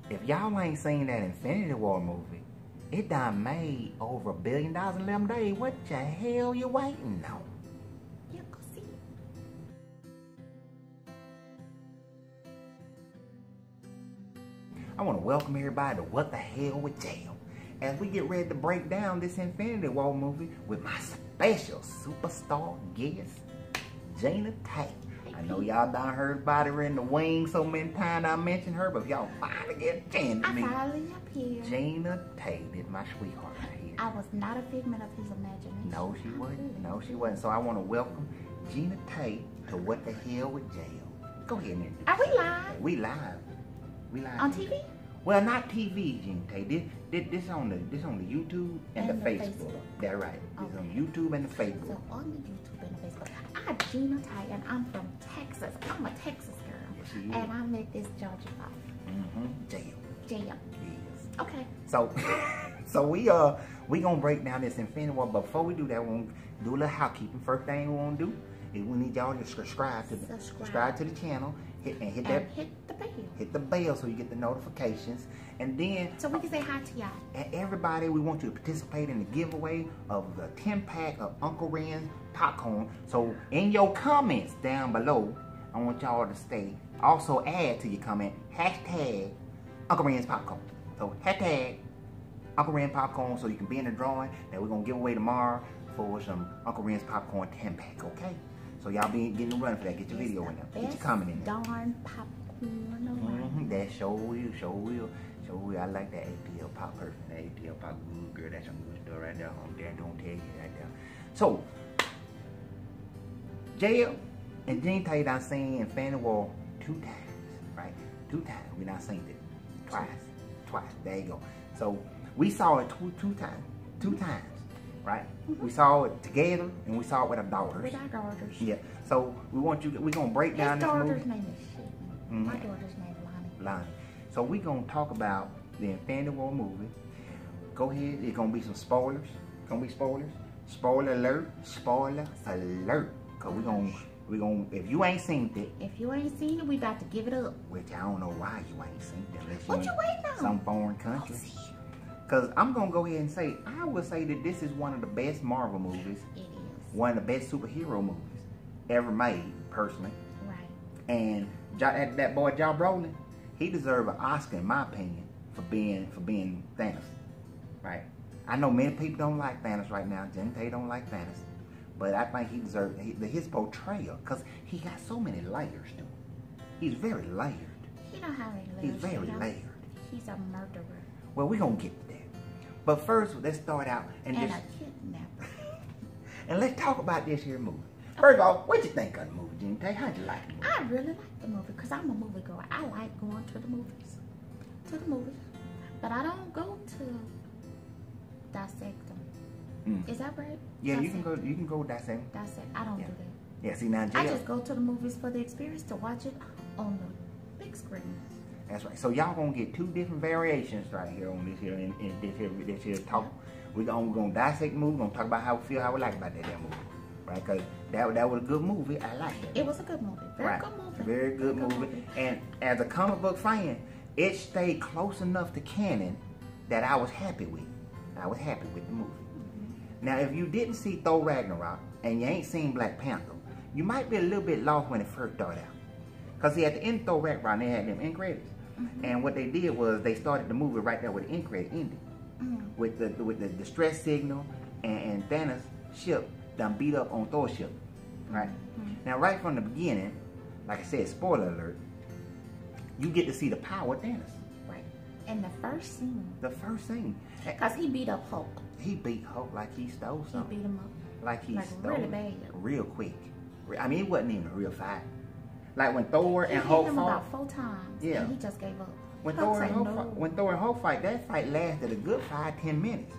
if y'all ain't seen that Infinity War movie, it done made over $1 billion in 11 days. What the hell you waiting on? Yeah, go see it. I want to welcome everybody to What the Hell with Jail, as we get ready to break down this Infinity War movie with my special superstar guest, Jeane. I know y'all done heard about her in the wings so many times I mentioned her, but if y'all finally get a chance to meet finally appeared. Jeane is my sweetheart right here. I was not a figment of his imagination. No, she wasn't. No, she wasn't. So I want to welcome Jeane to What the Hell with Jail. Go ahead and introduce Are we yourself. live? We live. We live. On TV? Well, not TV, Jeane. This on the YouTube and the Facebook. That's right. This on YouTube and the Facebook. So on the YouTube and the Facebook. I'm Jeane and I'm from Texas. I'm a Texas girl. Yes, she is. And I met this Georgia guy. Jail. Jail. Yes. Okay. So we gonna break down this Infinity War. But before we do that, we'll do a little housekeeping. First thing we wanna do is we need y'all to subscribe to the channel. Hit the bell. Hit the bell so you get the notifications. And then so we can say hi to y'all. And everybody, we want you to participate in the giveaway of the 10-pack of Uncle Ren's popcorn. So in your comments down below, I want y'all to also add to your comment hashtag Uncle Ren's popcorn. So hashtag Uncle Ren's popcorn so you can be in the drawing that we're gonna give away tomorrow for some Uncle Ren's popcorn 10-pack, okay? So y'all be getting the run for that. Get your video in there. Get your comment in there. Darn popcorn. That sure will. I like that ATL pop person. That ATL pop good girl. That's some good stuff right there. I'm there. Don't tell you right there. So, Jail and Jeane done seen Infinity War 2 times, right? 2 times. We not seen it twice. There you go. So we saw it two times. 2 times. Right? We saw it together and we saw it with our daughters. With our daughters. Yeah. So we're gonna break down this movie. His daughter's name is Jeane. My daughter's name is Lonnie. So we're gonna talk about the Infinity War movie. Go ahead, it's gonna be some spoilers. Spoiler alert. Cause we're gonna if you ain't seen it. If you ain't seen it, we about to give it up. Which I don't know why you ain't seen it unless what you waiting on? Some foreign country. Because I'm going to go ahead and say, I would say that this is one of the best Marvel movies. It is. One of the best superhero movies ever made, personally. Right. And that boy, Josh Brolin, he deserves an Oscar, in my opinion, for being Thanos. Right? I know many people don't like Thanos right now. Jeane don't like Thanos. But I think he deserves his portrayal, because he got so many layers to him. He's very layered. He don't have any layers. He's very layered. He's a murderer. Well, we're going to get to that. But first, let's start out and a kidnapper. And let's talk about this here movie. First of all, what you think of the movie, Jeane? How'd you like the movie? I really like the movie because I'm a movie goer. I like going to the movies. But I don't go to dissect them. Is that right? Yeah, you can go dissect. Dissect. I don't do that. Yeah, see now, I just go to the movies for the experience to watch it on the big screen. That's right. So y'all gonna get 2 different variations right here on this here in this here talk. We're gonna dissect the movie. We're gonna talk about how we feel, how we like about that movie, right? Because that was a good movie. I like that. It was a good movie. Very good movie. Very good movie. And as a comic book fan, it stayed close enough to canon that I was happy with. I was happy with the movie. Now, if you didn't see Thor Ragnarok and you ain't seen Black Panther, you might be a little bit lost when it first started out. Because see, at the end of Thor Ragnarok, they had them end credits. And what they did was they started the movie right there with the end credit ending. With the distress signal and Thanos' ship done beat up on Thor's ship. Right? Now, right from the beginning, like I said, spoiler alert, you get to see the power of Thanos. Right. And the first scene. Because he beat up Hulk. He beat Hulk like he stole something. He beat him up. Like he stole really bad. Real quick. I mean, it wasn't even a real fight. Like when Thor and Hulk fought. He hit him about 4 times. Yeah. And he just gave up. When Thor and Hulk fight, that fight lasted a good 5-10 minutes.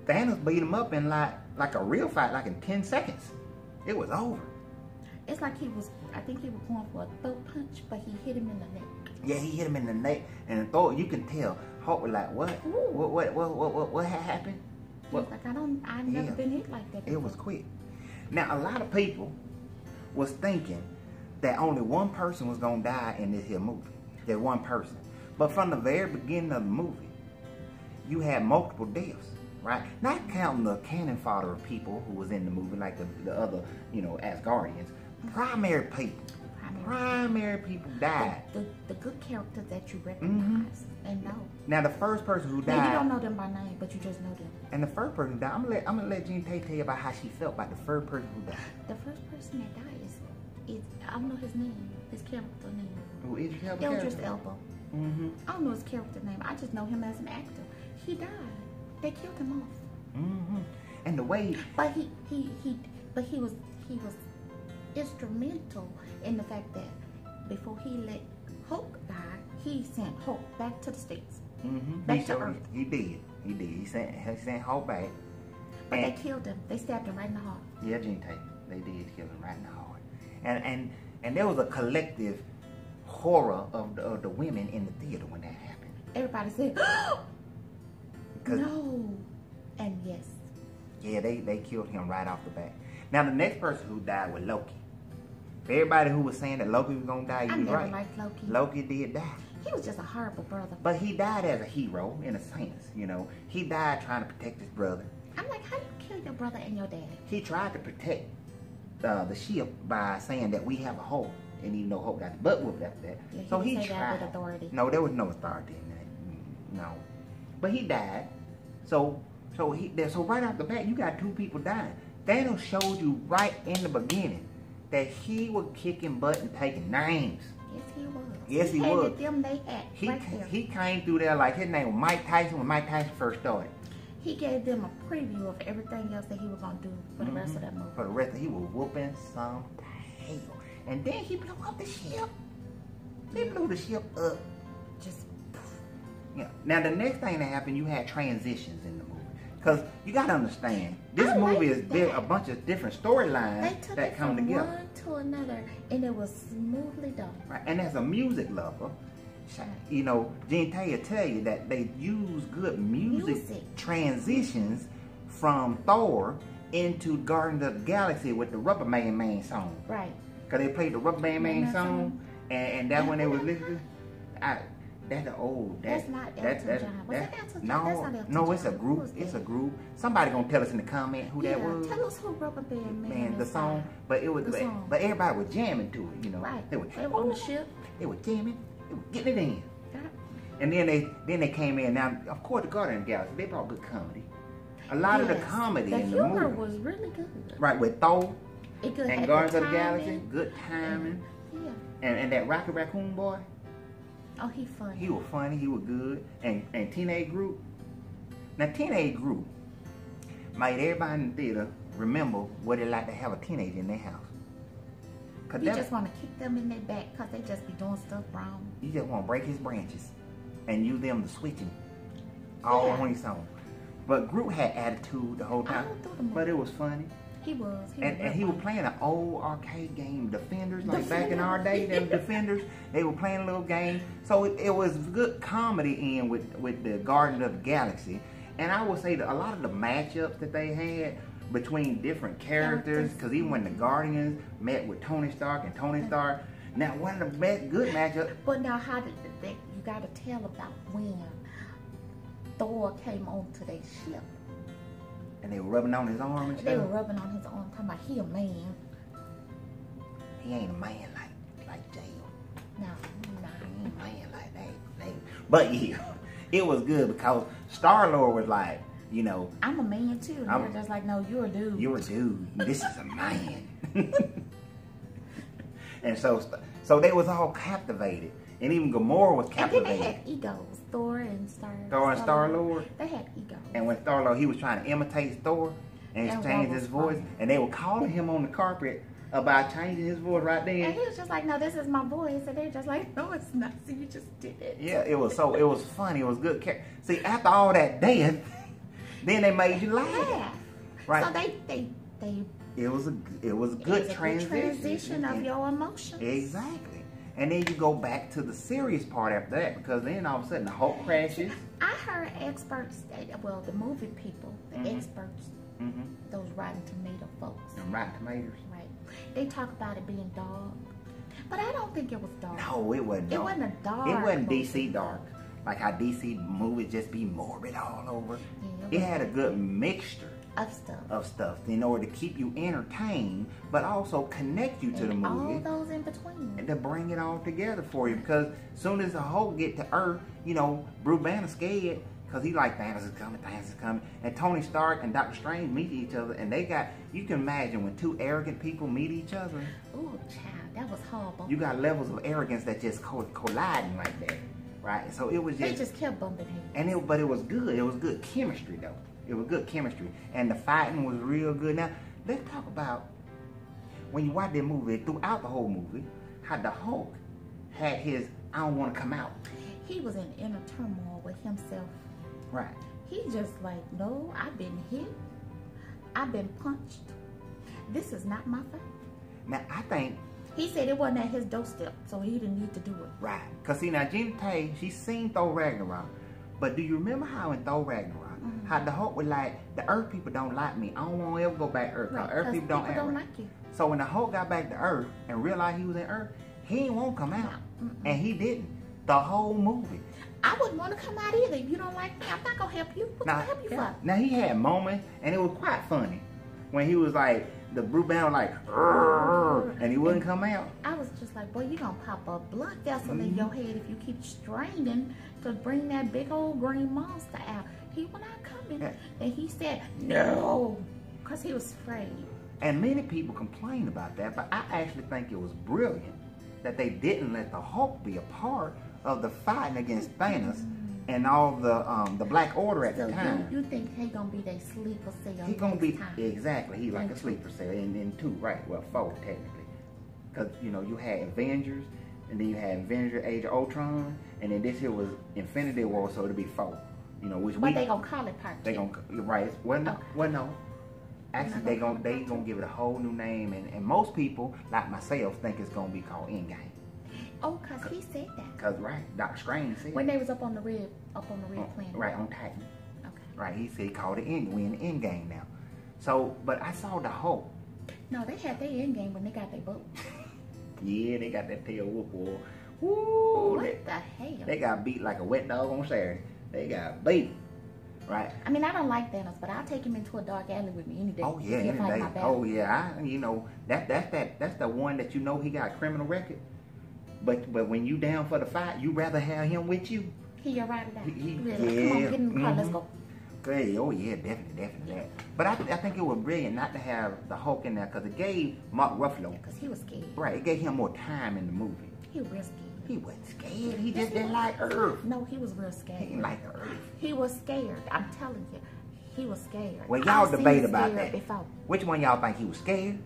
Thanos beat him up in like a real fight, like in 10 seconds. It was over. It's like I think he was going for a throat punch, but he hit him in the neck. Yeah, he hit him in the neck, and Thor, you can tell, Hulk was like, what? What had happened? He was like, I've never been hit like that before. It was quick. Now, a lot of people was thinking that only one person was going to die in this here movie. That one person. But from the very beginning of the movie, you had multiple deaths, right? Not counting the cannon fodder of people who was in the movie, like the other, you know, Asgardians. Primary people. Primary people died. The good characters that you recognize and know. Now the first person who died. Now, you don't know them by name, but you just know them. And the first person who died, I'm gonna let Jeane tell you about how she felt about the first person who died. The first person that died is I don't know his name, his character name. Who is your Idris Elba. Mm-hmm. I don't know his character name. I just know him as an actor. He died. They killed him off. Mm-hmm. And the way. But he was instrumental in the fact that before he let Hulk die, he sent Hulk back to the States. Mm-hmm. Back to Earth. He did. He sent Hulk back. But they killed him. They stabbed him right in the heart. Yeah, Jeane Tate. They did kill him right in the heart. And there was a collective horror of the women in the theater when that happened. Everybody said, no. And yes. Yeah, they killed him right off the bat. Now the next person who died was Loki. Everybody who was saying that Loki was gonna die, you was right. I never liked Loki. Loki did die. He was just a horrible brother. But he died as a hero, in a sense, you know. He died trying to protect his brother. I'm like, how do you kill your brother and your daddy? He tried to protect the ship by saying that we have a Hulk, and even though Hulk got the butt whooped after that. Yeah, so he tried. That with authority. No, there was no authority in that. No. But he died. So right off the bat, you got two people dying. Thanos showed you right in the beginning that he was kicking butt and taking names. Yes, he was. Yes, he was. Them they had He came through there like his name was Mike Tyson when Mike Tyson first started. He gave them a preview of everything else that he was going to do for the rest of that movie. For the rest of he was whooping some tail. And then he blew up the ship. He blew the ship up. Just yeah. Now the next thing that happened, you had transitions in the movie. Because you got to understand, this movie is a bunch of different storylines that come together. One to another, and it was smoothly done. Right. And as a music lover, you know, Jeane Tate will tell you that they use good music transitions from Thor into Guardians of the Galaxy with the Rubber Band Man song. Right. Because they played the Rubber Band Man song, and that's when they was listening. That's old. That's not Elton John. Was that Elton John? That's not Elton no, it's John. a group. It's a group. Somebody gonna tell us in the comment who that was. Tell us who Rubber Band Man. Man, the song. But it was. But everybody was jamming to it. You know. Right. They were on the ship. They were jamming. They were getting it in. Yeah. And then they came in. Now, of course, the Guardians of the Galaxy, they brought good comedy. A lot of the comedy in the movie. The humor was really good. Right, with Thor and Guardians of the Galaxy, good timing. Yeah. And that Rocket Raccoon boy. Oh, he funny. He was funny. He was good. And Teenage Groot. Now, Teenage Groot made everybody in the theater remember what it like to have a teenager in their house. You just want to kick them in their back because they just be doing stuff wrong. You just want to break his branches and use them to switch him all on his own. But Groot had attitude the whole time. But it was funny. He was. And he was playing an old arcade game, Defenders, like back in our day, them Defenders. They were playing a little game. So it was good comedy in with the Guardians of the Galaxy. And I would say that a lot of the matchups that they had between different characters, because even when the Guardians met with Tony Stark and Tony Stark, now one of the best good matchups. But now how did you got to tell about when Thor came onto their ship. And they were rubbing on his arm and stuff? They were rubbing on his arm, talking about he a man. He ain't a man like Jay. No, he ain't a man like that. But yeah, it was good because Star-Lord was like, you know, I'm a man too. And they're just like, no, you're a dude. You're a dude. This is a man. And so they was all captivated. And even Gamora was captivated. And then they had egos. Thor and Star-Lord. They had egos. And when Star-Lord, he was trying to imitate Thor and change his voice. And they were calling him on the carpet about changing his voice right then. And he was just like, no, this is my voice. And they're just like, no, it's not. So you just did it. Yeah, it was funny. It was good. See, after all that death, then they made you laugh. Yeah. Right. So they it was a good transition of your emotions. Exactly. And then you go back to the serious part after that, because then all of a sudden the Hulk crashes. I heard experts, well, the movie people, the experts, those Rotten Tomato folks. And Rotten Tomatoes. Right. They talk about it being dark. But I don't think it was dark. No, it wasn't dark. It wasn't a dark. It wasn't movie. DC dark. Like how DC movies just be morbid all over. Yeah, it had a good mixture of stuff in order to keep you entertained, but also connect you to the movie. All those in between. And to bring it all together for you. Because as soon as the Hulk get to Earth, you know, Bruce Banner scared. Because he like, Thanos is coming. And Tony Stark and Doctor Strange meet each other. And they got, you can imagine when two arrogant people meet each other. Ooh, child, that was horrible. You got levels of arrogance that just colliding like that. Right? So it was just... They just kept bumping heads. But it was good. It was good chemistry, though. It was good chemistry. And the fighting was real good. Now, let's talk about, when you watch that movie, throughout the whole movie, how the Hulk had his, I don't want to come out. He was in inner turmoil with himself. Right. He just like, no, I've been hit. I've been punched. This is not my fight. Now, I think... He said it wasn't at his doorstep, so he didn't need to do it. Right. Because, see, now, Jeane, she's seen Thor Ragnarok. But do you remember how in Thor Ragnarok, how the Hulk was like, the Earth people don't like me. I don't want to ever go back to Earth. Right, Earth people don't like you. So when the Hulk got back to Earth and realized he was in Earth, he didn't want to come out. And he didn't. The whole movie. I wouldn't want to come out either. If you don't like me, I'm not going to help you. What's going to help you for? Now, he had moments, and it was quite funny. When he was like, the Bruce Banner was like, "Rrr," and he wouldn't come out. I was just like, boy, you're going to pop a blood vessel in your head if you keep straining to bring that big old green monster out. He was not coming. Yeah. And he said, no, because he was afraid. And many people complain about that, but I actually think it was brilliant that they didn't let the Hulk be a part of the fighting against Thanos and all the Black Order at the time. You think he gonna be their sleeper cell? He gonna be time. exactly. He like a sleeper cell, and then 2, right? Well, 4 technically, because you know you had Avengers, and then you had Avengers Age of Ultron, and then this here was Infinity War, so it'll be 4. You know, which but they gonna call it part 2. They gonna right? Well, no, okay. Well, no. Actually, they gonna give it a whole new name, and most people, like myself, think it's gonna be called Endgame. Oh, cause he said that. Cause right, Doctor Strange said when they was up on the red planet. Right on Titan. Okay. Right, he said he called it end. We in the end game now. So, but I saw the Hulk. No, they had their end game when they got their boat. Yeah, they got that tail whoop war. Woo! What the hell? They got beat like a wet dog on Saturday. They got beat. Right. I mean, I don't like Thanos, but I'll take him into a dark alley with me any day. Oh yeah, any day. Oh yeah, you know that's the one that you know he got a criminal record. But when you down for the fight, you rather have him with you. He ride it out. Yeah. Come on, get in the car, let's go. Okay, oh yeah, definitely. But I think it was brilliant not to have the Hulk in there because it gave Mark Ruffalo. Because he was scared. Right, it gave him more time in the movie. He was real scared. He wasn't scared. He just didn't like Earth. No, he was real scared. He didn't like the Earth. He was scared. I'm telling you, he was scared. Well, y'all debate about scared that. Before. Which one y'all think he was scared,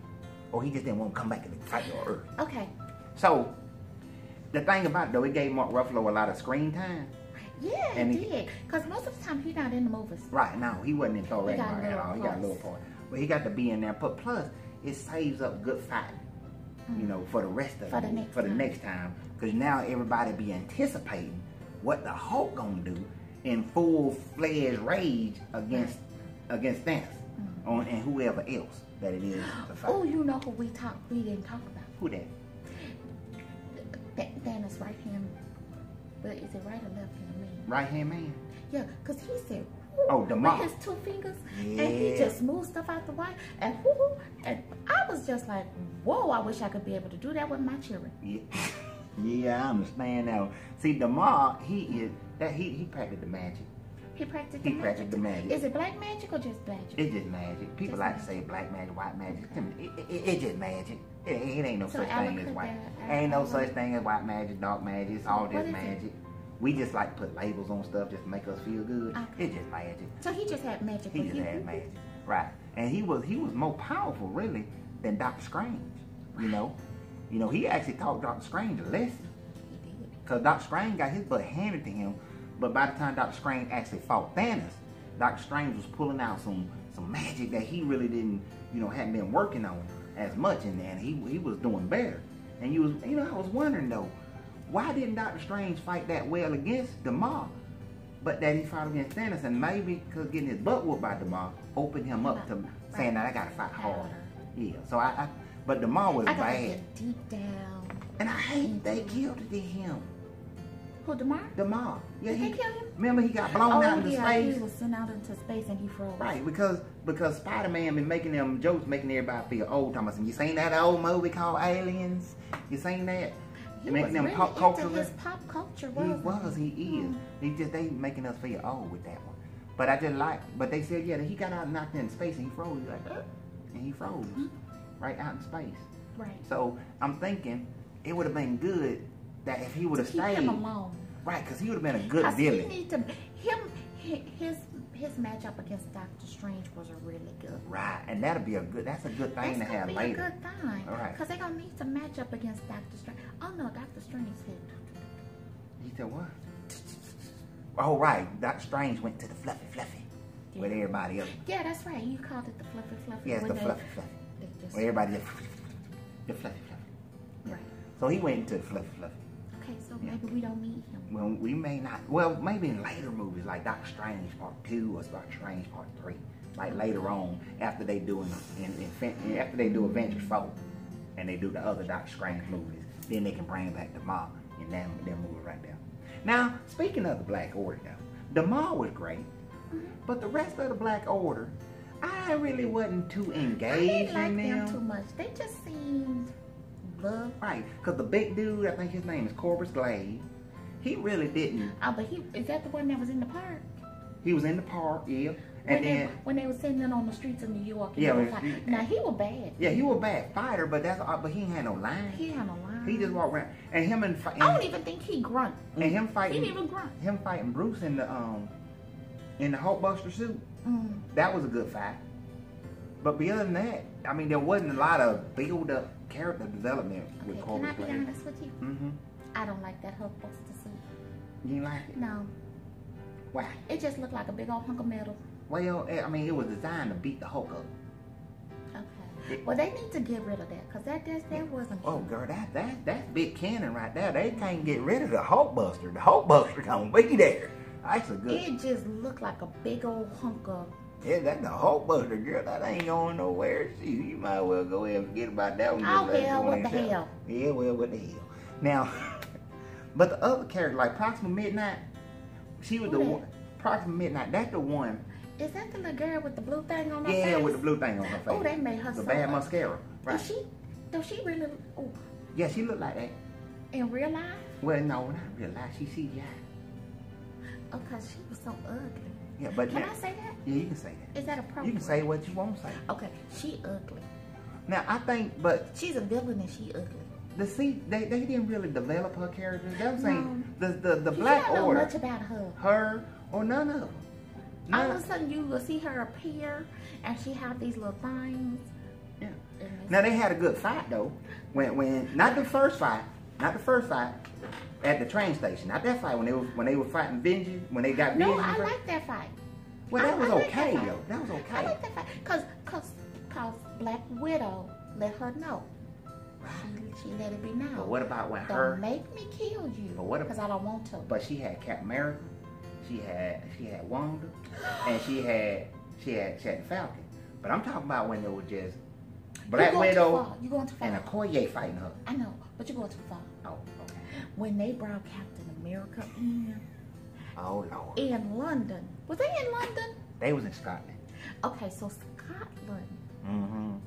or he just didn't want to come back and fight your Earth? Okay. So the thing about it, though, it gave Mark Ruffalo a lot of screen time. Yeah, it did. Because most of the time, he's not in the movies. Right, no, he wasn't in Thor Ragnarok at all. He got a little parts. part. But he got to be in there. But plus, it saves up good fighting, you know, for the rest of the movie, for the next time. Because now everybody be anticipating what the Hulk gonna do in full-fledged rage against Thanos and whoever else that it is to fight. Oh, you know who we didn't talk about? Who that? Thanos' right hand. But is it right or left hand man? Right hand man. Yeah, because he said, oh, the mom. With his 2 fingers, yeah. And he just moved stuff out the way, and and I was just like, whoa, I wish I could be able to do that with my children. Yeah, yeah, I understand now. See, the mom, he practiced the magic. He practiced the magic. Is it black magic or just magic? It's just magic. People like to say black magic, white magic. It's just magic. It ain't no such thing as white. Ain't no such thing as white magic, dark magic. It's all just magic. We just like to put labels on stuff just to make us feel good. Okay. It's just magic. So he just had magic. He just had magic, right? And he was more powerful really than Doctor Strange. You know, he actually taught Doctor Strange a lesson. He did. Cause Doctor Strange got his butt handed to him, but by the time Doctor Strange actually fought Thanos, Doctor Strange was pulling out some magic that he really didn't, hadn't been working on as much, and he was doing better. And I was wondering though, why didn't Doctor Strange fight that well against the mob, but that he fought against Thanos? And maybe because getting his butt whooped by the mob opened him up to saying that I gotta fight harder. Yeah. So but the mob was I gotta bad. get deep down. And I hate they killed him. Who, DeMar? DeMar. Yeah, Did they kill him? Remember he got blown out into space? He was sent out into space and he froze. Right, because Spider-Man been making them jokes, making everybody feel old. Thomas, you seen that old movie called Aliens? You seen that? He making was them really pop culture. into his pop culture, He is. They making us feel old with that one. But I just but they said, yeah, he got out and knocked in space and he froze. He like, and he froze right out in space. Right. So I'm thinking it would have been good that if he would have stayed. Keep him alone. Right, because he would have been a good villain. His matchup against Doctor Strange was a really good. Right, and that's a good thing to have later. That's a good thing. All right. Because they're going to need to match up against Doctor Strange. Oh no, Doctor Strange said. He said what? Oh right, Doctor Strange went to the fluffy with everybody else. Yeah, that's right. You called it the fluffy. Yeah, it's the fluffy. Where everybody just the fluffy. Right. So he went into the fluffy. Okay, so maybe we don't need him. Well, we may not. Well, maybe in later movies like Doctor Strange Part 2 or Doctor Strange Part 3, like later on after they do Avengers 4 and they do the other Doctor Strange movies, then they can bring back DeMar and that movie right there. Now, speaking of the Black Order, though, DeMar was great, but the rest of the Black Order, I really wasn't too engaged in them. Too much. They just seemed love. Right, because the big dude, I think his name is Corvus Glaive, he really didn't. Oh, but is that the one that was in the park? He was in the park, yeah. And when they were sitting on the streets of New York. Yeah. Now he was bad. Yeah, he was a bad fighter, but he ain't had no line. He had no line. He just walked around, and him and I don't even think he grunt. And him fighting. He didn't even grunt. Him fighting Bruce in the Hulkbuster suit. That was a good fight. But beyond than that, I mean, there wasn't a lot of build-up character development with Corvus Glaive. Can I be honest with you? I don't like that Hulkbuster suit. You didn't like it? No. Why? It just looked like a big old hunk of metal. Well, I mean, it was designed to beat the Hulk up. Okay. Well, they need to get rid of that because that wasn't. Oh, girl, that's big cannon right there. They can't get rid of the Hulkbuster. The Hulkbuster gonna be there. That's a good. It just looked like a big old hunk of. Yeah, that's the Hulkbuster, girl. That ain't going nowhere. See, you might well go ahead and forget about that one. Oh hell, what the hell? Yeah, well, what the hell? Now, but the other character, like Proxima Midnight, she was the one. Proxima Midnight, that's the one. Is that the little girl with the blue thing on her face? Yeah, with the blue thing on her face. Oh, they made her the bad mascara. Right. Does she really? Oh. Yeah, she looked like that. In real life? Well, no, not real life. She CGI. Oh, because she was so ugly. Yeah, but Can I say that? Yeah, you can say that. Is that appropriate? You can say what you want to say. Okay, she ugly. Now, I think, but... She's a villain and she ugly. They didn't really develop her character. That was saying the Black Order. You don't know much about her. Her or none of them. All of a sudden you will see her appear and she have these little things. Yeah. Now they had a good fight though. When not the first fight at the train station. Not that fight when they were fighting Avengers, when they got Vision. No, I like that fight. Well, that was okay though. That was okay. I like that fight cause Black Widow let her know. She let it be known. But what about when Don't make me kill you. But what? Because I don't want to. But she had Captain America. She had Wanda, and she had the Falcon. But I'm talking about when it was just Black Widow and Okoye fighting her. I know, but you're going too far. Oh, okay. When they brought Captain America in. Oh Lord. In London. Was they in London? They was in Scotland. Okay, so Scotland. Mm-hmm.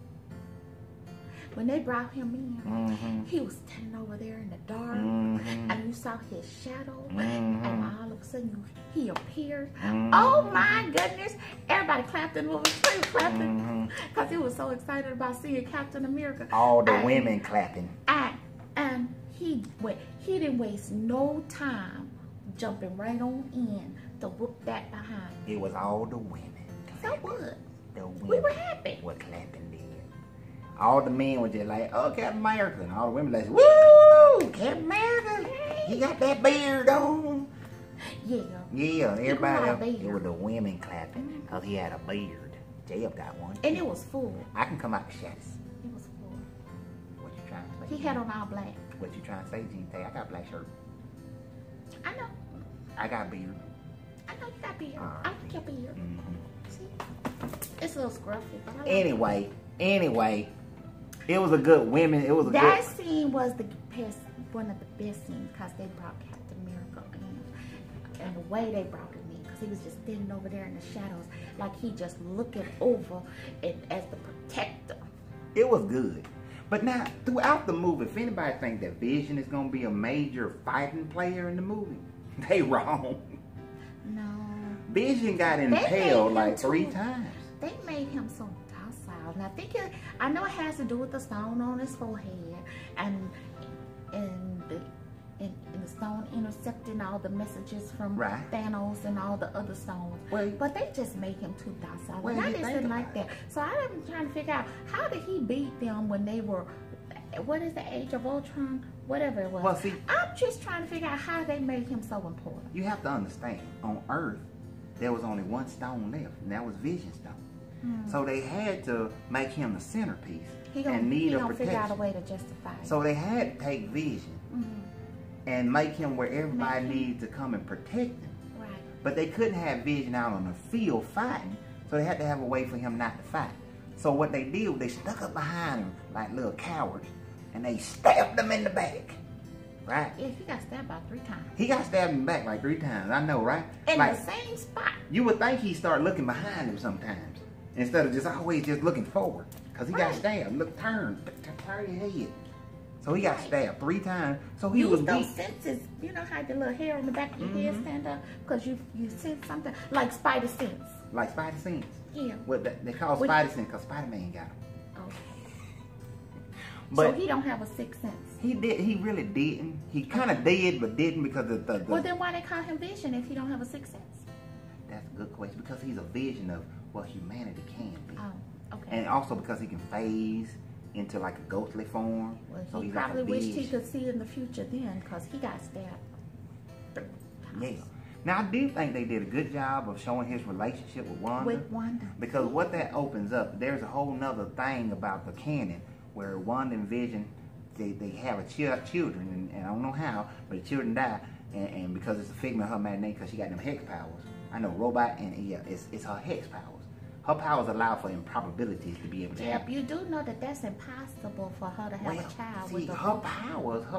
When they brought him in, he was standing over there in the dark, and you saw his shadow, and all of a sudden he appeared. Oh my goodness! Everybody clapped in the movie. They were clapping because he was so excited about seeing Captain America. All the women clapping. And he didn't waste no time jumping right on in to whoop that behind. It was all the women. So what? The women we were happy. Were clapping then. All the men were just like, oh, Captain America. And all the women like, woo, Captain America. He got that beard on. Yeah. Yeah, everybody else. It was the women clapping because he had a beard. Jacob got one. And it was full. I can come out the shadows. It was full. What you trying to say? He had on all black. What you trying to say, Jeane? I got a black shirt. I know. I got a beard. I know you got beard. I like your beard. See? It's a little scruffy. But I like Anyway. It was a good women. It was a that scene was the best one of the best scenes because they brought Captain America in, and the way they brought him in, because he was just standing over there in the shadows, like he just looking over it as the protector. It was good. But now, throughout the movie, if anybody thinks that Vision is going to be a major fighting player in the movie, they wrong. No. Vision got impaled like 3 times. They made him so docile. And I know it has to do with the stone on his forehead and the stone intercepting all the messages from Thanos and all the other stones. Well, but they just make him too docile. Well, and I just didn't like that. So I'm trying to figure out, how did he beat them when they were, what is the Age of Ultron? Whatever it was. Well, see, I'm just trying to figure out how they made him so important. You have to understand, on Earth, there was only one stone left, and that was Vision Stone. So they had to make him the centerpiece and need a protection. Figure out a way to justify it. So they had to take Vision and make him where everybody needs to come and protect him. Right. But they couldn't have Vision out on the field fighting, so they had to have a way for him not to fight. So what they did, they stuck up behind him like little cowards, and they stabbed him in the back. Right? Yeah, he got stabbed about 3 times. He got stabbed in the back like 3 times. I know, right? In the same spot. You would think he'd start looking behind him sometimes, instead of just always just looking forward. Because he got stabbed. Look, turn your head. So he got stabbed 3 times. So he was those senses. You know how the little hair on the back of your head stand up? Because you sense something. Like Spider Sense. Like Spider Sense? Yeah. What they call Spider Sense because Spider-Man got him. Okay. But so he don't have a 6th sense. He did. He really didn't. He kind of did, but didn't because of the... Well, then why they call him Vision if he don't have a 6th sense? That's a good question. Because he's a vision of what humanity can be. Oh, okay. And also because he can phase into like a ghostly form. Well, so he he's probably like a wished he could see in the future then, because he got stabbed. Yeah. Now, I do think they did a good job of showing his relationship with Wanda. With Wanda. Because what that opens up, there's a whole nother thing about the canon where Wanda and Vision, they have a children, and I don't know how, but the children die, and because it's a figment of her imagination, because she got them hex powers. I know, robot, and yeah, it's her hex powers. Her powers allow for improbabilities to be able to happen. You do know that that's impossible for her to have a child with a her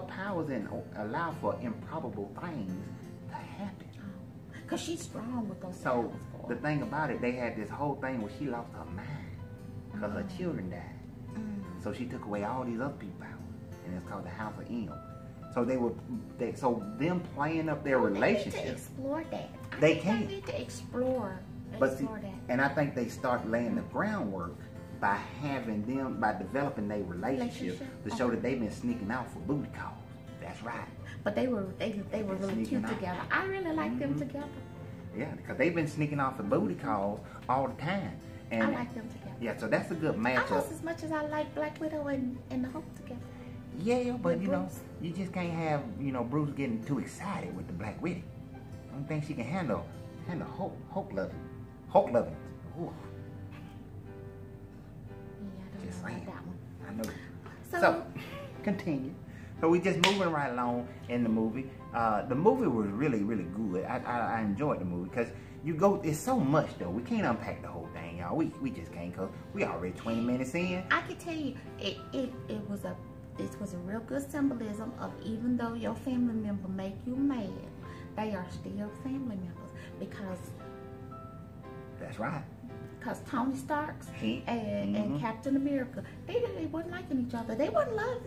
powers allow for improbable things to happen. Because she's strong with those powers. So the thing about it, they had this whole thing where she lost her mind because her children died. So she took away all these other people's powers, and it's called the House of M. So so them playing up their relationship. They need to explore that. They can. They need to explore that. And I think they start laying the groundwork by developing their relationship to show that they've been sneaking out for booty calls. That's right. But they were really cute together. I really like them together. Yeah, because they've been sneaking off for booty calls all the time. And I like them together. Yeah, so that's a good matchup. Almost as much as I like Black Widow and the Hulk together. Yeah, but you know, you just can't have, Bruce getting too excited with the Black Widow. I don't think she can handle Hulk loving. Ooh. Yeah, I don't know about that one. I know. So continue. So we just moving right along in the movie. The movie was really, really good. I enjoyed the movie because it's so much though. We can't unpack the whole thing, y'all. We just can't, because we already 20 minutes in. I can tell you, it was a real good symbolism of, even though your family member make you mad, they are still family members, because that's right. Because Tony Starks and Captain America, they wasn't liking each other. They wasn't love.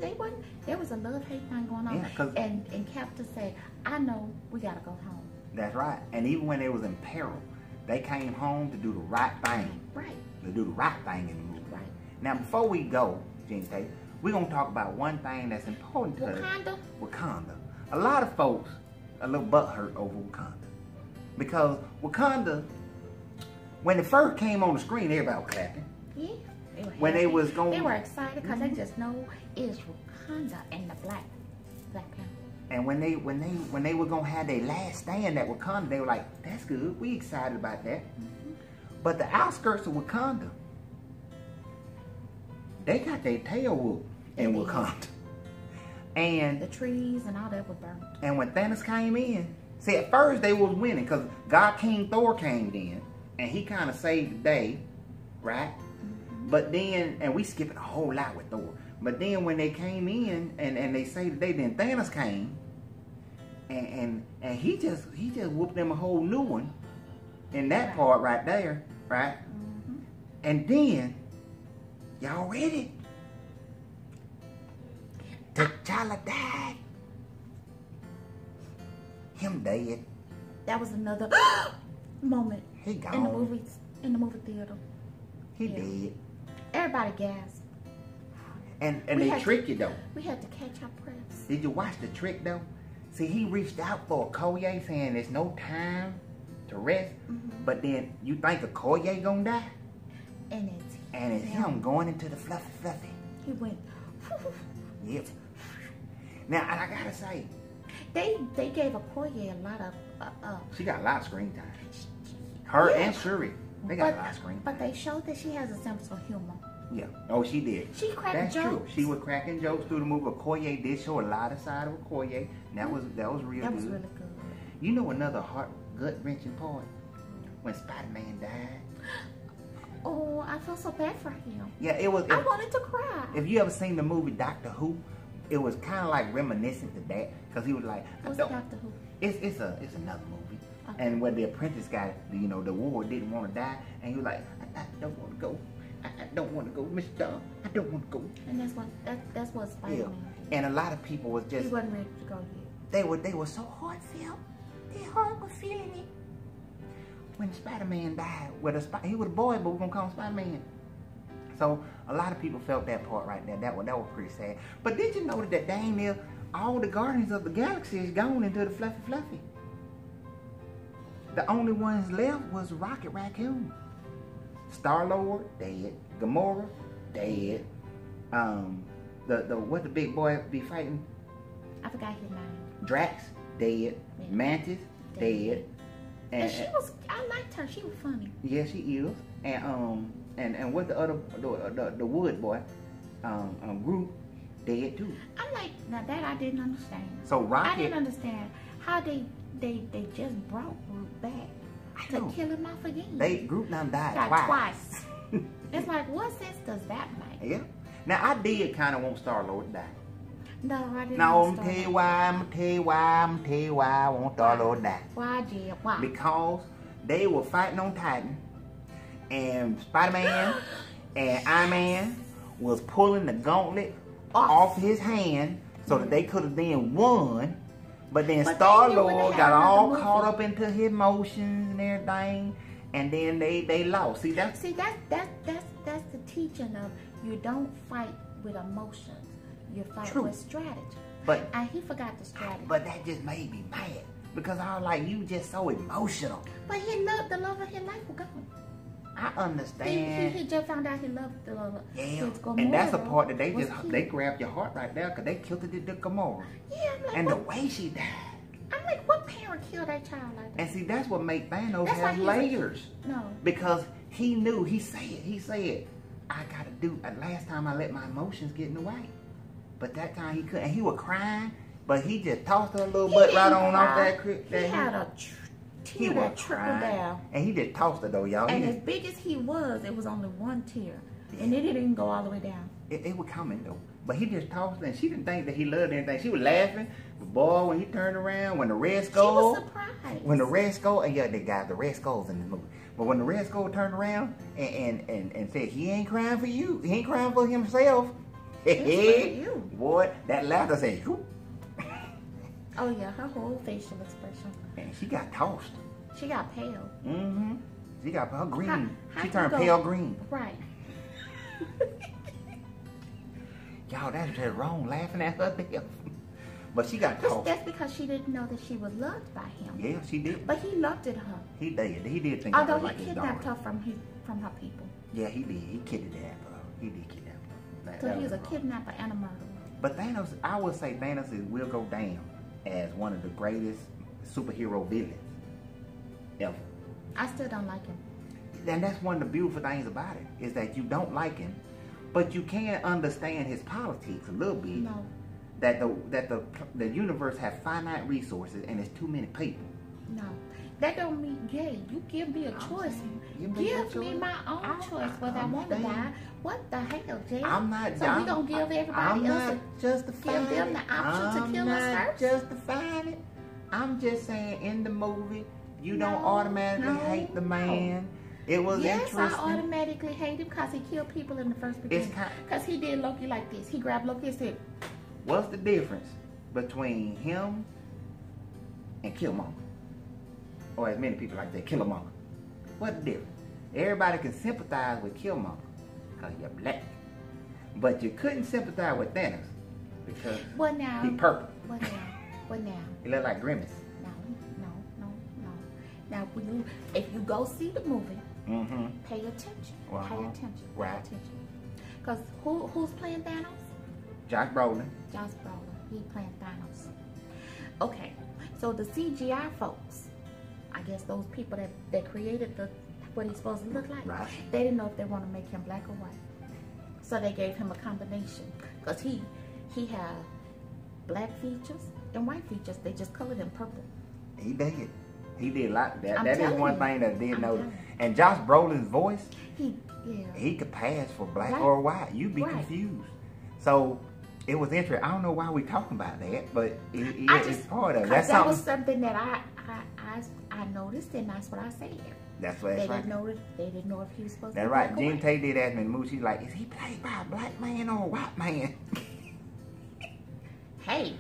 There was a love-hate thing going on. Yeah, and Captain said, "I know we gotta go home." That's right. And even when they was in peril, they came home to do the right thing. Right. To do the right thing in the movie. Right. Now, before we go, Jeane, we're gonna talk about one thing that's important to us. Wakanda. A lot of folks are a little butthurt over Wakanda, because Wakanda, when it first came on the screen, everybody was clapping. Yeah. They were excited because they just know it's Wakanda and the Black Panther. And when they were gonna have their last stand at Wakanda, they were like, "That's good. We excited about that." But the outskirts of Wakanda, they got their tail whooped in Wakanda. And the trees and all that were burnt. And when Thanos came in, see, at first they was winning because God King Thor came in and he kind of saved the day, right? But then, and we skipping a whole lot with Thor. But then when they came in and they say that then Thanos came and he just whooped them a whole new one in that part right there, right? Mm-hmm. And then y'all ready? T'Challa died. Him dead. That was another moment He gone. in the movie theater. He dead. Everybody gasped. And they trick you though. We had to catch our breaths. Did you watch the trick though? See, he reached out for Okoye saying there's no time to rest. Mm-hmm. But then you think Okoye gonna die? And it's him going into the fluffy. He went. Yep. Now, and I gotta say, they gave Okoye a lot of. She got a lot of screen time. Her and Shuri, they got a lot of screen time. But they showed that she has a sense of humor. Yeah. Oh, she did. She cracked That's jokes. true. She was cracking jokes through the movie. Okoye did show a lot of side of Okoye. That was real good. That was really good. You know another gut-wrenching part? When Spider-Man died. Oh, I felt so bad for him. Yeah, it was. I wanted to cry. If you ever seen the movie Doctor Who, it was kind of like reminiscent to that because he was like, What's Doctor Who? It's another movie, Okay. and where the apprentice guy, the ward didn't want to die, and he was like, I don't want to go. I don't want to go, Mr. I don't want to go. And that's what Spider-Man did. And a lot of people was just he wasn't ready to go yet. They were so heartfelt. Their heart was feeling it. When Spider-Man died, he was a boy, but we're gonna call him Spider-Man. So a lot of people felt that part right there. That was pretty sad. But did you know that dang near all the Guardians of the Galaxy is gone into the fluffy? The only ones left was Rocket Raccoon. Star-Lord, dead. Gamora, dead. What the big boy be fighting? I forgot his name. Drax, dead. Yeah. Mantis, dead. And she was, I liked her. She was funny. Yeah, she is. And what the other, the wood boy, Groot, dead too. I'm like, now that I didn't understand. So Rocket, I didn't understand how they just brought Groot back to kill him off again. Groot done died twice. It's like, what sense does that make? Yeah. Now I did kind of want Star-Lord to die. No, I didn't. Now I'm gonna tell you why I want Star-Lord to die. Why, Jim? Why? Because they were fighting on Titan, and Spider-Man and Iron Man was pulling the gauntlet off his hand so that they could have then won. But then Star-Lord got all caught up into his emotions and everything, and then they lost. See that's the teaching of you don't fight with emotions. You fight with strategy. And he forgot the strategy. But that just made me mad because I was like, you just so emotional. But he loved the love of his life was gone. I understand. He just found out he loved the love. Yeah, and that's the part that they grabbed your heart right there because they killed the Gamora. Yeah, I'm like, and the way she died. I'm like, what parent killed their child like that? And see, that's what made Thanos have layers. No. Because he knew, he said, I gotta do, last time I let my emotions get in the way. But that time he couldn't. And he was crying, but he just tossed her little butt right on off that creek. He had a tear that trickled down. And he just tossed her though, y'all. And as big as he was, it was only one tear. Yeah. And it didn't even go all the way down. It was coming though. But he just tossed her, and she didn't think that he loved anything. She was laughing. But boy, when he turned around, when the Red Skull. She was surprised. When the Red Skull, and yeah, the Red Skull's in the movie. But when the Red Skull turned around and said, he ain't crying for you. He ain't crying for himself. Hey, boy, that laughter said, whoop. Oh yeah, her whole facial expression. And she got tossed. She got pale. Mm-hmm. She got her green. She turned pale green. Right. Y'all, that's just wrong, laughing at her death. But she got tossed. That's because she didn't know that she was loved by him. Yeah, she did. But he loved her. He did think although of her like he his daughter. kidnapped her from her people. Yeah, he did. He kidnapped her. He did kidnap her. So he was a kidnapper and a murderer. But Thanos, I would say Thanos will go down as one of the greatest superhero villains ever. I still don't like him. And that's one of the beautiful things about it, is that you don't like him, but you can understand his politics a little bit. No. That the universe has finite resources and there's too many people. No. That don't mean gay. You give me a choice. Give me my own choice whether I want to die. What the hell, Jay? I'm not. So we gonna give everybody I'm else not justifying give them the option to kill us first? Justifying it. I'm just saying, in the movie, you don't automatically hate the man. It was interesting. Yes, I automatically hate him because he killed people in the first beginning. Because he did Loki like this. He grabbed Loki and said, "What's the difference between him and Killmonger?" Or as many people like to say, Killmonger. What's the difference? Everybody can sympathize with Killmonger because you're black. But you couldn't sympathize with Thanos because he purple. What now? He looked like Grimace. No. Now, if you go see the movie, pay attention. Pay attention. Right. Pay attention. Because who's playing Thanos? Josh Brolin. Josh Brolin. He playing Thanos. Okay. So the CGI folks, I guess those people that created what he's supposed to look like, they didn't know if they want to make him black or white. So they gave him a combination. Because he had black features and white features. They just colored him purple. He did. He did a lot. That is one thing that I did notice. And Josh Brolin's voice, he could pass for black or white. You'd be confused. So it was interesting. I don't know why we talking about that, but it's part of it. That was something that I noticed, and that's what I said. That's what. They didn't know if he was supposed to. That's right. Jeane did ask me in the movie. She's like, "Is he played by a black man or a white man?" Hey,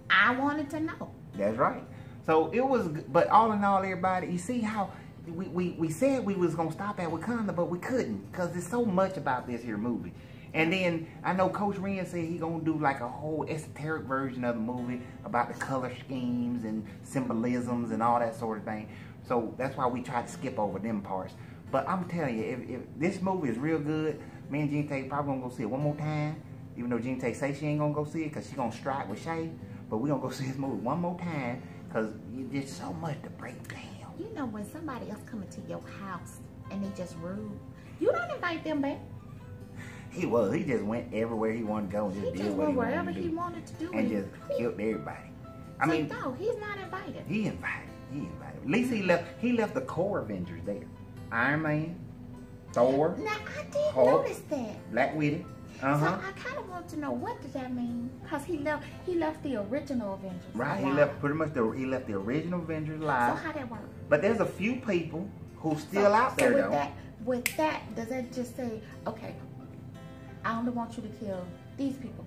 I wanted to know. That's right. So it was, but all in all, everybody, you see how we said we was gonna stop at Wakanda, but we couldn't because there's so much about this here movie. And then I know Coach Ren said he gonna do like a whole esoteric version of the movie about the color schemes and symbolisms and all that sort of thing. So that's why we tried to skip over them parts. But I'm telling you, if this movie is real good, me and Jeane probably gonna go see it one more time. Even though Jeane say she ain't gonna go see it because she gonna strike with Shay, but we gonna go see this movie one more time because there's so much to break down. You know, when somebody else coming to your house and they just rude, you don't invite them back. He just went everywhere he wanted to go and just did what he wherever he wanted to do and just killed everybody. I mean, no, he's not invited. He invited. At least he left the core Avengers there. Iron Man, Thor. Now I did notice that. Black Widow. So I kind of want to know, what does that mean? Because he left the original Avengers. Right. alive. He left the original Avengers alive. So how that work? But there's a few people who still out there though. With that, does that just say, okay, I only want you to kill these people?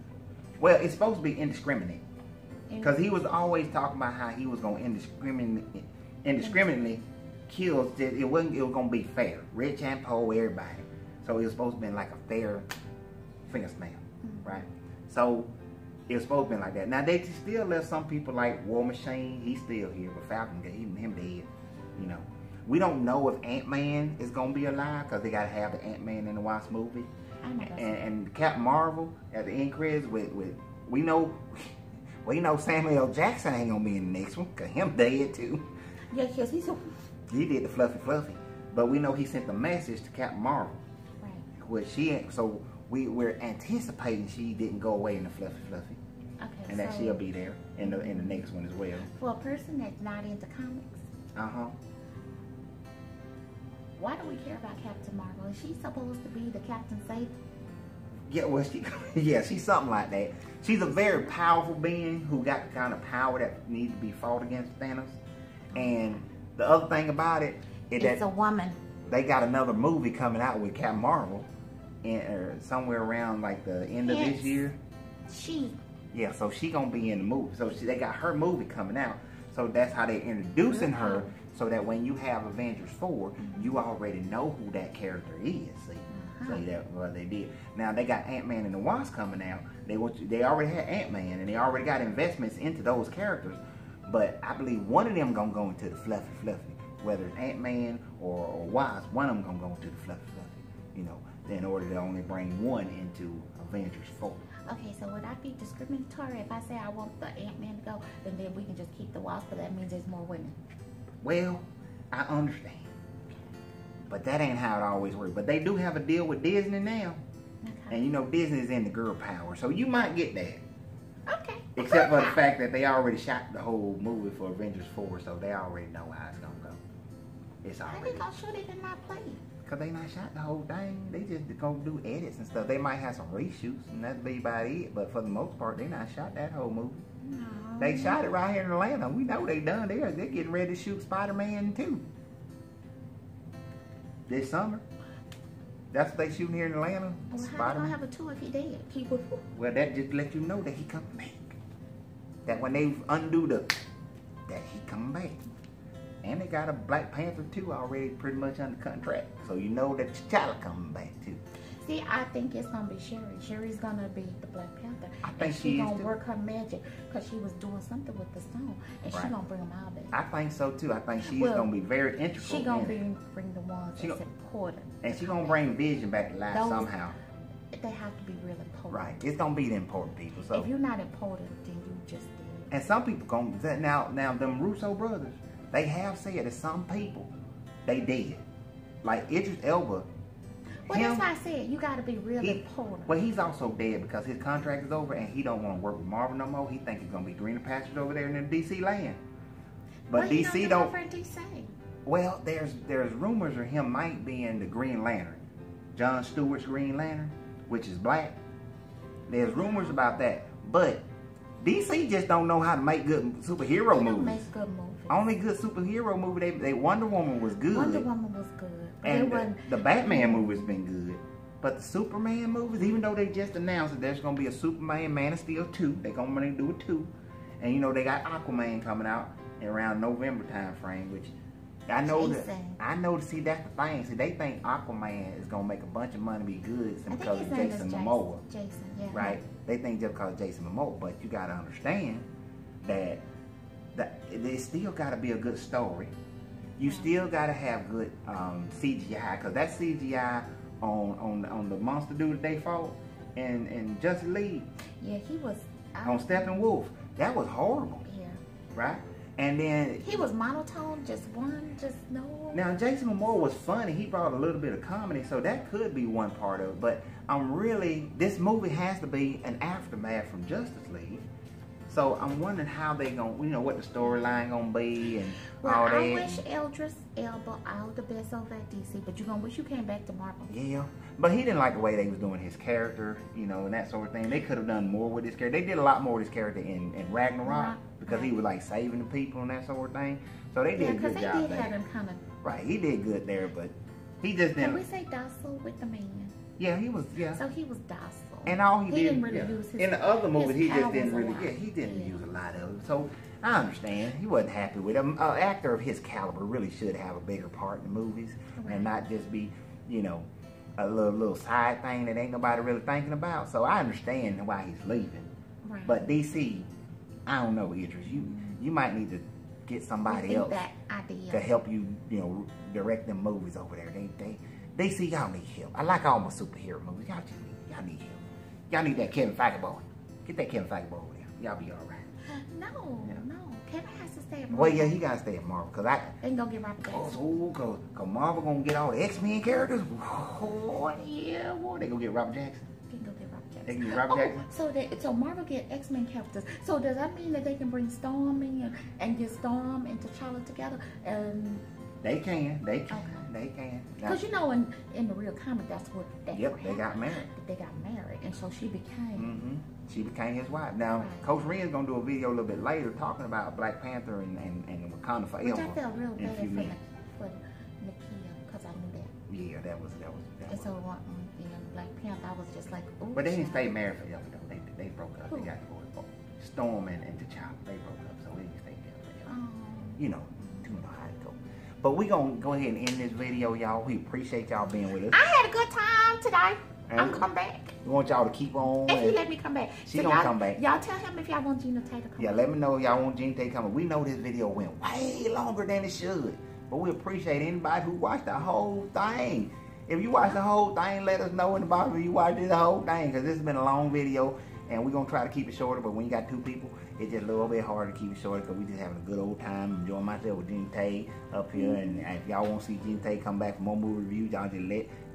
Well, it's supposed to be indiscriminate. Because he was always talking about how he was going to indiscriminately kill. It was going to be fair. Rich and poor, everybody. So it was supposed to be like a fair finger snap, right? So it was supposed to be like that. Now they still left some people like War Machine. He's still here, but Falcon, him dead. You know, we don't know if Ant-Man is going to be alive because they got to have the Ant-Man in the Wasp movie. And Captain Marvel at the end credits we know Samuel L. Jackson ain't gonna be in the next one because him dead too. Yeah, because he did the fluffy, but we know he sent the message to Captain Marvel, right? Which so we're anticipating she didn't go away in the fluffy, okay, and that she'll be there in the next one as well. For a person that's not into comics, why do we care about Captain Marvel? Is she supposed to be the Captain Savior? Yeah, well, she's something like that. She's a very powerful being who got the kind of power that needs to be fought against Thanos. And the other thing about it is it's a woman. They got another movie coming out with Captain Marvel, somewhere around like the end of this year. Yeah, so she gonna be in the movie. So they got her movie coming out. So that's how they're introducing her. So that when you have Avengers 4, you already know who that character is. See, so that's what they did. Now they got Ant-Man and the Wasp coming out. They already had Ant-Man and they already got investments into those characters. But I believe one of them gonna go into the fluffy. Whether it's Ant-Man or Wasp, one of them gonna go into the fluffy. You know, in order to only bring one into Avengers 4. Okay, so would I be discriminatory if I say I want the Ant-Man to go, and then we can just keep the Wasp, but that means there's more women? Well, I understand. But that ain't how it always works. But they do have a deal with Disney now. Okay. And you know Disney's in the girl power. So you might get that. Okay. Except for the fact that they already shot the whole movie for Avengers 4, so they already know how it's gonna go. It's already. How they gonna shoot it and not play it? Cause they not shot the whole thing. They just gonna do edits and stuff. They might have some reshoots and that'd be about it. But for the most part, they not shot that whole movie. No. They shot it right here in Atlanta. We know they done. They're getting ready to shoot Spider-Man 2 this summer. That's what they shooting here in Atlanta. Well, how they gonna have a 2 if he dead? People. Well, that just let you know that he coming back. That when they undo that he coming back. And they got a Black Panther 2 already pretty much under contract. So you know that T'Challa coming back too. See, I think it's gonna be Sherry. Sherry's gonna be the Black Panther. I think she's gonna work her magic because she was doing something with the stone, and she's gonna bring them all back. I think so too. I think she's gonna be very integral. She's gonna bring the ones that's important. And she's gonna bring Vision back to life somehow. They have to be real important. Right. It's gonna be the important people. So if you're not important, then you just dead. And some people gonna now them Russo brothers, they have said that some people they dead. Like Idris Elba. Well, that's why I said you got to be real important. Well, he's also dead because his contract is over and he don't want to work with Marvel no more. He think he's gonna be greener pastures over there in the DC land. But DC don't. Well, there's rumors of him might be in the Green Lantern, John Stewart's Green Lantern, which is black. There's rumors about that, but DC just don't know how to make good superhero movies. Don't make good movies. Only good superhero movie they Wonder Woman was good. Wonder Woman was good. And the Batman movie's been good. But the Superman movies, even though they just announced that there's going to be a Superman Man of Steel 2, they're going to do a 2. And you know, they got Aquaman coming out in around November time frame, which I know see, that's the thing. See, they think Aquaman is going to make a bunch of money, be good because of Jason Momoa. Right? They think just because of Jason Momoa. But you got to understand that it still got to be a good story. You still got to have good CGI, because that CGI on the monster dude that they fought in Justice League. Yeah, he was on Steppenwolf. That was horrible. Yeah. Right? And then he was monotone, just no. Now Jason Momoa was funny. He brought a little bit of comedy, so that could be one part of it. But this movie has to be an aftermath from Justice League. So I'm wondering how they gonna, what the storyline gonna be and all that. I wish Idris Elba all the best over at DC, but you gonna wish you came back to Marvel. Yeah, but he didn't like the way they was doing his character, and that sort of thing. They could have done more with his character. They did a lot more with his character in Ragnarok because he was like saving the people and that sort of thing. So they did a good job there. They did have him kind of. Right, he did good there, but he just didn't. Can we say docile with the man? Yeah, he was. Yeah. So he was docile. And all he didn't really use his. In the other movies, he just didn't really. Yeah, he didn't use a lot of it. So I understand he wasn't happy with him. An actor of his caliber really should have a bigger part in the movies and not just be, a little side thing that ain't nobody really thinking about. So I understand why he's leaving. Right. But DC, I don't know, Idris. You might need to get somebody else to help you, direct them movies over there. DC, y'all need help. I like all my superhero movies. Y'all need help. Y'all need that Kevin Feige boy. Get that Kevin Feige boy over there. Y'all be all right. No. Kevin has to stay at Marvel. Well, yeah, he got to stay at Marvel. They can go get Robert Jackson. Because Marvel going to get all the X-Men characters. Oh, yeah, boy. They going to get Robert Jackson. They can go get Robert Jackson. They can get Robert Jackson? So Marvel get X-Men characters. So does that mean that they can bring Storm in and get Storm and T'Challa together? They can. Okay. They can. Because in the real comic, that's what they got married. They got married, and so she became. She became his wife. Now, Coach Ren's gonna do a video a little bit later talking about Black Panther and Wakanda Forever. Which I felt real bad for Nakia, because I knew that. Yeah, that was. And so Black Panther, I was just like, oh. But they didn't stay married forever though. They broke up. Who? They got divorced. Storm and T'Challa, they broke up, so they didn't stay married forever. You know how it goes. But we gonna go ahead and end this video, y'all. We appreciate y'all being with us. I had a good time today. I'm come back. We want y'all to keep on. If he let me come back. She gonna come back. Y'all tell him if y'all want Jeane to come back. Yeah, let me know if y'all want Jeane to come back. We know this video went way longer than it should. But we appreciate anybody who watched the whole thing. If you watched the whole thing, let us know in the bottom if you watched the whole thing. Because this has been a long video. And we're going to try to keep it shorter. But when you got two people, it's just a little bit harder to keep it shorter. Because we just having a good old time. Enjoying myself with Jeane Tay up here. And if y'all want to see Jeane Tay come back for more movie reviews, y'all just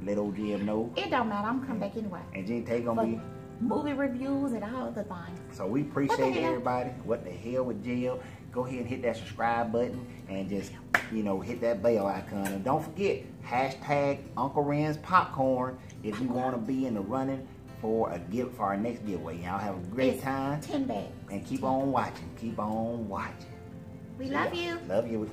let old Jim know. It don't matter. I'm coming back anyway. And Jeane Tay going to be movie reviews and all the things. So we appreciate everybody. What the hell with Jill? Go ahead and hit that subscribe button and just, you know, hit that bell icon. And don't forget, hashtag Uncle Ren's Popcorn if you want to be in the running for a gift for our next giveaway. Y'all have a great time. 10 bags. And keep on watching. Keep on watching. We love you. Love you.